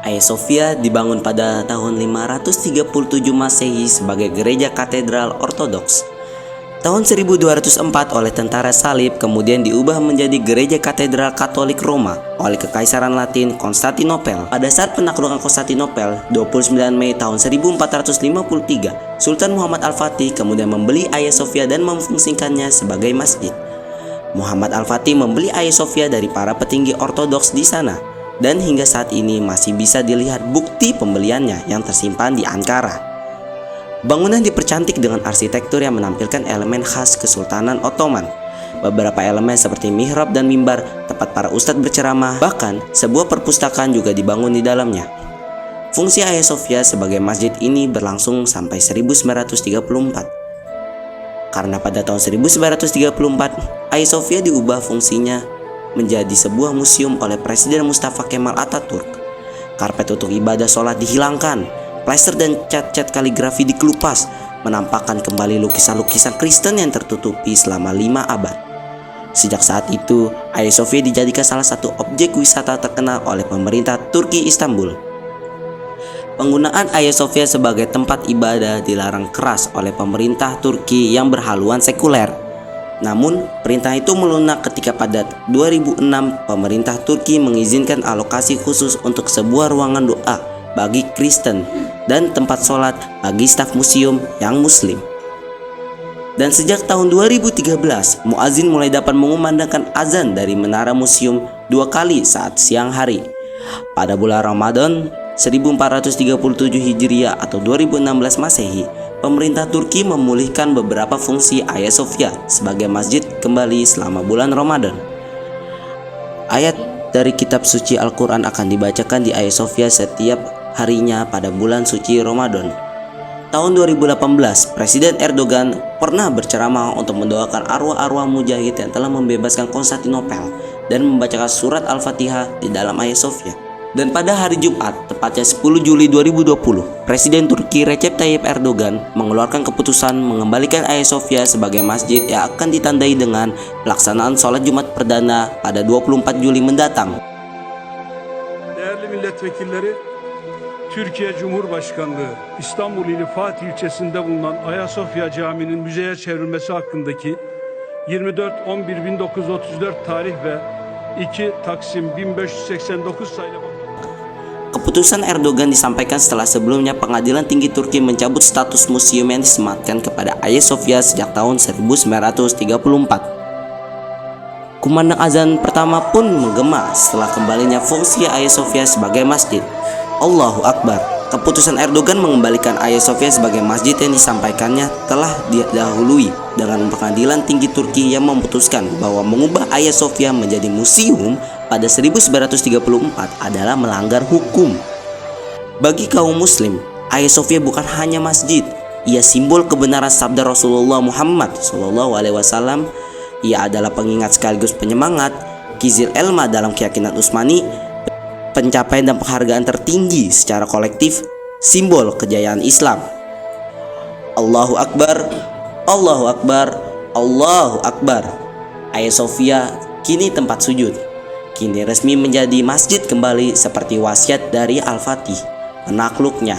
Hagia Sophia dibangun pada tahun 537 Masehi sebagai gereja katedral ortodoks. Tahun 1204 oleh tentara salib kemudian diubah menjadi gereja katedral Katolik Roma oleh Kekaisaran Latin Konstantinopel. Pada saat penaklukan Konstantinopel 29 Mei tahun 1453, Sultan Muhammad Al-Fatih kemudian membeli Hagia Sophia dan memfungsikannya sebagai masjid. Muhammad Al-Fatih membeli Hagia Sophia dari para petinggi ortodoks di sana, dan hingga saat ini masih bisa dilihat bukti pembeliannya yang tersimpan di Ankara. Bangunan dipercantik dengan arsitektur yang menampilkan elemen khas Kesultanan Ottoman. Beberapa elemen seperti mihrab dan mimbar, tempat para ustadz berceramah, bahkan sebuah perpustakaan juga dibangun di dalamnya. Fungsi Hagia Sophia sebagai masjid ini berlangsung sampai 1934. Karena pada tahun 1934, Hagia Sophia diubah fungsinya menjadi sebuah museum oleh Presiden Mustafa Kemal Atatürk. Karpet untuk ibadah sholat dihilangkan. Plester dan cat-cat kaligrafi dikelupas, menampakkan kembali lukisan-lukisan Kristen yang tertutupi selama 5 abad. Sejak saat itu, Hagia Sophia dijadikan salah satu objek wisata terkenal oleh pemerintah Turki Istanbul. Penggunaan Hagia Sophia sebagai tempat ibadah dilarang keras oleh pemerintah Turki yang berhaluan sekuler. Namun, perintah itu melunak ketika pada 2006 pemerintah Turki mengizinkan alokasi khusus untuk sebuah ruangan doa bagi Kristen dan tempat sholat bagi staf museum yang muslim. Dan sejak tahun 2013, muazin mulai dapat mengumandangkan azan dari menara museum 2 kali saat siang hari. Pada bulan Ramadan 1437 Hijriah atau 2016 Masehi, pemerintah Turki memulihkan beberapa fungsi Hagia Sophia sebagai masjid kembali selama bulan Ramadan. Ayat dari kitab suci Al-Quran akan dibacakan di Hagia Sophia setiap harinya pada bulan suci Ramadan. Tahun 2018, Presiden Erdogan pernah berceramah untuk mendoakan arwah-arwah mujahid yang telah membebaskan Konstantinopel dan membacakan surat Al-Fatihah di dalam Hagia Sophia. Dan pada hari Jumat, tepatnya 10 Juli 2020, Presiden Turki Recep Tayyip Erdogan mengeluarkan keputusan mengembalikan Hagia Sophia sebagai masjid yang akan ditandai dengan pelaksanaan sholat Jumat perdana pada 24 Juli mendatang. Değerli milletvekilleri, Türkiye Cumhurbaşkanlığı İstanbul ili Fatih ilçesinde bulunan Hagia Sophia Camii'nin müzeye çevrilmesi hakkındaki 24.11.1934 tarih ve 2 Taksim 1589 sayılı Keputusan Erdogan disampaikan setelah sebelumnya Pengadilan Tinggi Turki mencabut status museum yang disematkan kepada Hagia Sophia sejak tahun 1934. Kumandang azan pertama pun menggema setelah kembalinya fungsi Hagia Sophia sebagai masjid. Allahu Akbar. Keputusan Erdogan mengembalikan Hagia Sophia sebagai masjid yang disampaikannya telah didahului dengan Pengadilan Tinggi Turki yang memutuskan bahwa mengubah Hagia Sophia menjadi museum pada 1934 adalah melanggar hukum. Bagi kaum muslim, Hagia Sophia bukan hanya masjid, ia simbol kebenaran sabda Rasulullah Muhammad SAW. Ia adalah pengingat sekaligus penyemangat, kizil elma dalam keyakinan Utsmani, pencapaian dan penghargaan tertinggi secara kolektif, simbol kejayaan Islam. Allahu Akbar, Allahu Akbar, Allahu Akbar. Hagia Sophia kini tempat sujud, kini resmi menjadi masjid kembali seperti wasiat dari Al-Fatih, penakluknya.